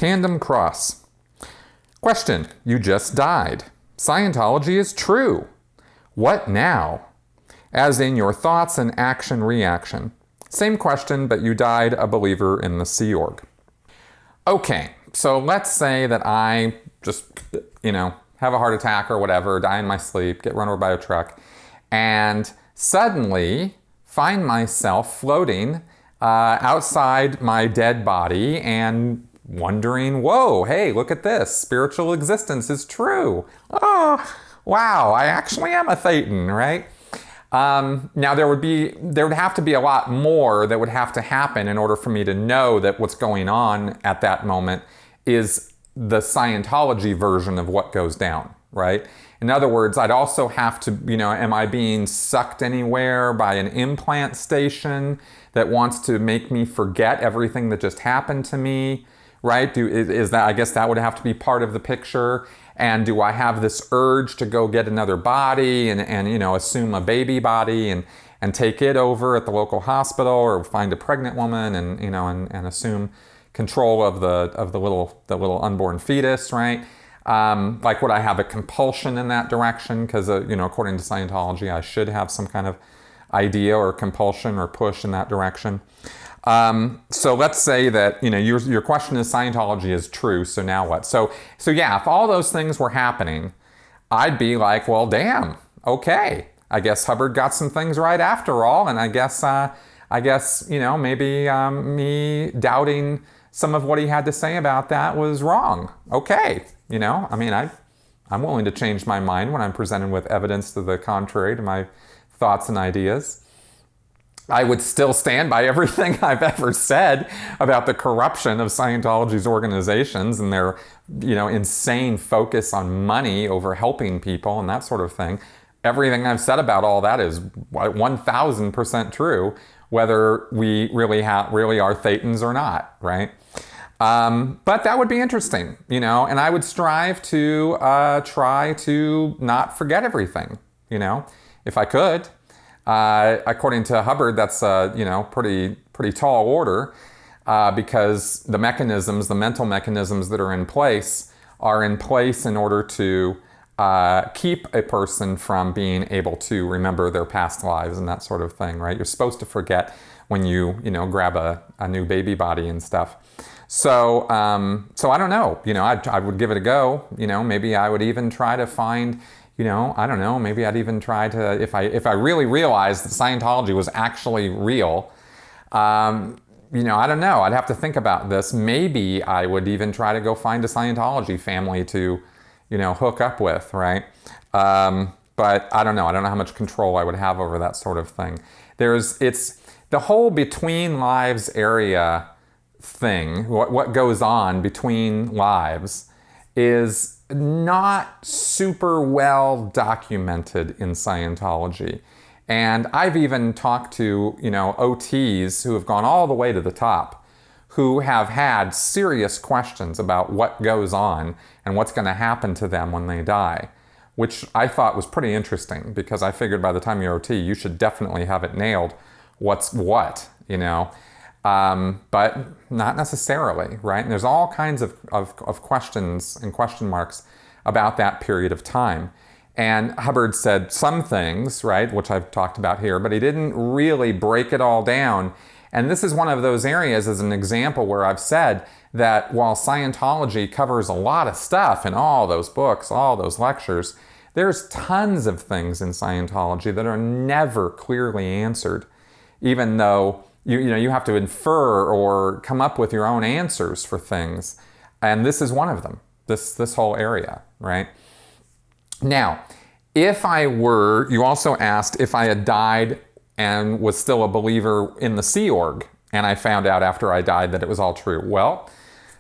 Tandem cross. Question, you just died. Scientology is true. What now? As in your thoughts and action reaction. Same question, but you died a believer in the Sea Org. Okay, so let's say that I just, have a heart attack or whatever, die in my sleep, get run over by a truck, and suddenly find myself floating outside my dead body and wondering, whoa, hey, look at this. Spiritual existence is true. Oh, wow, I actually am a Thetan, right? Now there would have to be a lot more that would have to happen in order for me to know that what's going on at that moment is the Scientology version of what goes down, right? In other words, I'd also have to, am I being sucked anywhere by an implant station that wants to make me forget everything that just happened to me, right? I guess that would have to be part of the picture. And do I have this urge to go get another body and assume a baby body and take it over at the local hospital, or find a pregnant woman and assume control of the little unborn fetus, right? Like, would I have a compulsion in that direction? Because, according to Scientology, I should have some kind of idea or compulsion or push in that direction. So let's say that, your question is Scientology is true, so now what? So yeah, if all those things were happening, I'd be like, well, damn, okay. I guess Hubbard got some things right after all, and I guess maybe me doubting some of what he had to say about that was wrong. Okay, I'm willing to change my mind when I'm presented with evidence to the contrary to my thoughts and ideas. I would still stand by everything I've ever said about the corruption of Scientology's organizations and their, insane focus on money over helping people and that sort of thing. Everything I've said about all that is 1,000% true, whether we really are Thetans or not, right? But that would be interesting, and I would strive to try to not forget everything, if I could. According to Hubbard, that's pretty tall order, because the mental mechanisms that are in place in order to keep a person from being able to remember their past lives and that sort of thing, right? You're supposed to forget when you grab a new baby body and stuff. So I don't know. I would give it a go. Maybe I would even try to find. I don't know, maybe I'd even try to, if I really realized that Scientology was actually real, I don't know, I'd have to think about this. Maybe I would even try to go find a Scientology family to, hook up with, right? But I don't know how much control I would have over that sort of thing. It's the whole between lives area thing, what goes on between lives is not super well documented in Scientology. And I've even talked to, OTs who have gone all the way to the top, who have had serious questions about what goes on and what's going to happen to them when they die, which I thought was pretty interesting, because I figured by the time you're OT, you should definitely have it nailed what's what, but not necessarily, right? And there's all kinds of questions and question marks about that period of time. And Hubbard said some things, right, which I've talked about here, but he didn't really break it all down. And this is one of those areas as an example where I've said that while Scientology covers a lot of stuff in all those books, all those lectures, there's tons of things in Scientology that are never clearly answered, even though you have to infer or come up with your own answers for things. And this is one of them, this whole area, right? Now, you also asked if I had died and was still a believer in the Sea Org, and I found out after I died that it was all true. Well,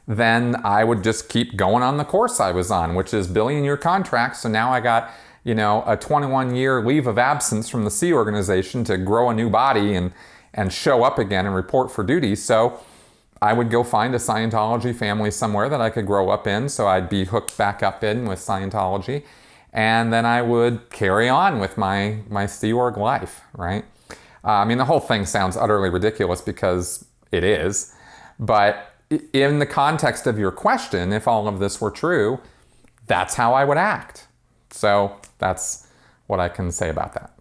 then I would just keep going on the course I was on, which is billion-year contracts. So now I got, a 21-year leave of absence from the Sea Organization to grow a new body and show up again and report for duty. So I would go find a Scientology family somewhere that I could grow up in, so I'd be hooked back up in with Scientology. And then I would carry on with my Sea Org life, right? The whole thing sounds utterly ridiculous because it is. But in the context of your question, if all of this were true, that's how I would act. So that's what I can say about that.